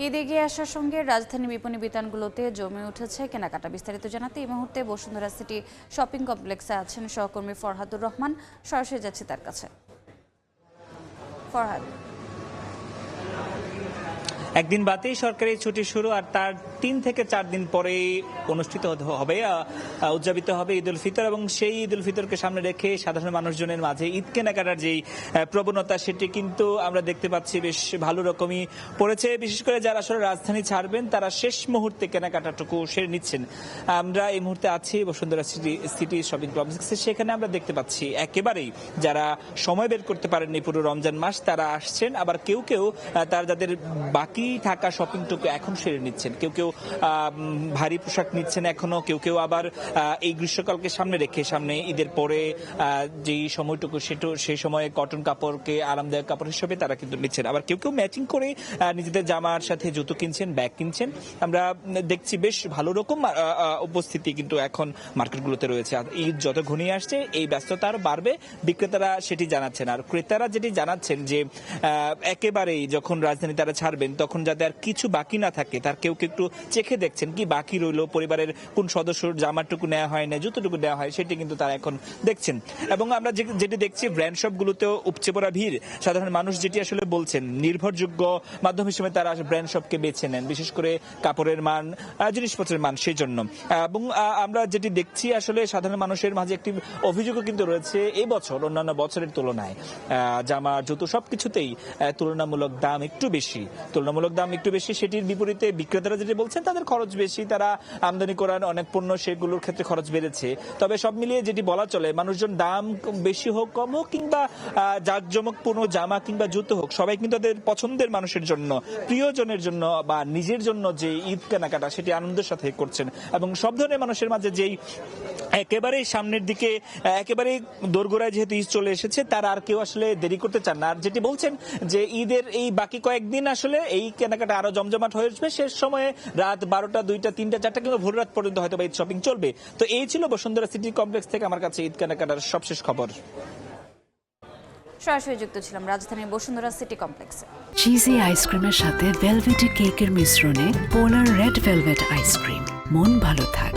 ঈদ এগিয়ে আসার সঙ্গে রাজধানী বিপণী বিতানগুলোতে জমে উঠেছে কেনাকাটা। বিস্তারিত জানাতে এই মুহূর্তে বসুন্ধরা সিটি শপিং কমপ্লেক্সে আছেন সহকর্মী ফরহাদুর রহমান। সরাসরি যাচ্ছি তার কাছে। ফরহাদ, একদিন বাদেই সরকারি ছুটি শুরু, আর তার 3 থেকে 4 দিন পরে অনুষ্ঠিত হবে উদযাপিত হবে ঈদ উল ফিতর, এবং সেই ঈদ উল ফিতরকে সামনে রেখে সাধারণ মানুষজনের মাঝে ঈদ কেনাকাটার যেই প্রবণতা সেটি কিন্তু আমরা দেখতে পাচ্ছি বেশ ভালো রকমই পড়েছে। বিশেষ করে যারা আসলে রাজধানী ছাড়বেন তারা শেষ মুহূর্তে কেনাকাটাটুকু সেরে নিচ্ছেন। আমরা এই মুহূর্তে আছি বসুন্ধরা সিটি শপিং কমপ্লেক্সে। সেখানে আমরা দেখতে পাচ্ছি একেবারেই যারা সময় বের করতে পারেননি পুরো রমজান মাস তারা আসছেন, আবার কেউ কেউ তার যাদের বাকি থাকা শপিংটুকু এখন সেরে নিচ্ছেন। কেউ কেউ ভারী পোশাক নিচ্ছেন এখনো, কেউ কেউ আবার এই গ্রীষ্মকালকে সামনে রেখে সামনে ঈদের পরে যেই সময়টুকু সেই সময়ে কটন কাপড়কে আরামদায়ক কাপড় হিসেবে তারা কিন্তু নিচ্ছেন। আবার কেউ কেউ ম্যাচিং করে নিজেদের জামার সাথে জুতো কিনছেন, ব্যাগ কিনছেন। আমরা দেখছি বেশ ভালো রকম উপস্থিতি কিন্তু এখন মার্কেটগুলোতে রয়েছে। ঈদ যত ঘনিয়ে আসছে এই ব্যস্ততা আরো বাড়বে, বিক্রেতারা সেটি জানাচ্ছেন। আর ক্রেতারা যেটি জানাচ্ছেন যে একেবারেই যখন রাজধানী তারা ছাড়বেন তখন যাতে আর কিছু বাকি না থাকে, তার কেউ কেউ একটু চেখে দেখছেন কি বাকি রইল, পরিবারের কোন সদস্যর জামাটুকু নেওয়া হয় না, জুতোটুকু নেওয়া হয়, সেটি কিন্তু তারা এখন দেখছেন। এবং আমরা যেটি দেখছি ব্র্যান্ড শপগুলোতেও উপচে পড়া ভিড়। সাধারণ মানুষ যেটি আসলে বলছেন নির্ভরযোগ্য মাধ্যম হিসেবে তারা ব্র্যান্ড শপকে বেছে নেন, বিশেষ করে কাপড়ের মান, জিনিসপত্রের মান সেই জন্য। এবং আমরা যেটি দেখছি আসলে সাধারণ মানুষের মাঝে একটি অভিযোগও কিন্তু রয়েছে এই বছর অন্যান্য বছরের তুলনায় জামা জুতো সবকিছুতেই তুলনামূলক দাম একটু বেশি। সেটির বিপরীতে বিক্রেতারা যেটি বলছেন তাদের খরচ বেশি, তারা আমদানি করার অনেক পণ্য সেগুলোর ক্ষেত্রে খরচ বেড়েছে। তবে সব মিলিয়ে যেটি বলা চলে, মানুষজন দাম বেশি হোক কম হোক কিংবা জাঁকজমকপূর্ণ জামা কিংবা জুতো হোক, সবাই কিন্তু তাদের পছন্দের মানুষের জন্য, প্রিয়জনের জন্য বা নিজের জন্য যে ঈদ কেনাকাটা সেটি আনন্দের সাথে করছেন। এবং সব ধরনের মানুষের মাঝে যেই একেবারেই সামনের দিকে একেবারেই দোরগোড়ায় যেহেতু ঈদ চলে এসেছে, তারা আর কেউ আসলে দেরি করতে চান না। আর যেটি বলছেন যে ঈদের এই বাকি কয়েকদিন আসলে এই কেনাকাটা আরো জমজমাট হয়ে উঠবে। শেষ সময়ে রাত 12টা 2টা 3টা 4টা কিংবা ভোর রাত পর্যন্ত হয়তো ঈদ শপিং চলবে। তো এই ছিল বসুন্ধরা সিটি কমপ্লেক্স থেকে আমার কাছে ঈদ কেনাকাটার সবশেষ খবর। সরাসরি যুক্ত ছিলাম রাজধানীর বসুন্ধরা সিটি কমপ্লেক্সে। চিজি আইসক্রিমের সাথে ভেলভেটি কেকের মিশ্রণে পোলার রেড ভেলভেট আইসক্রিম। মন ভালো থাক।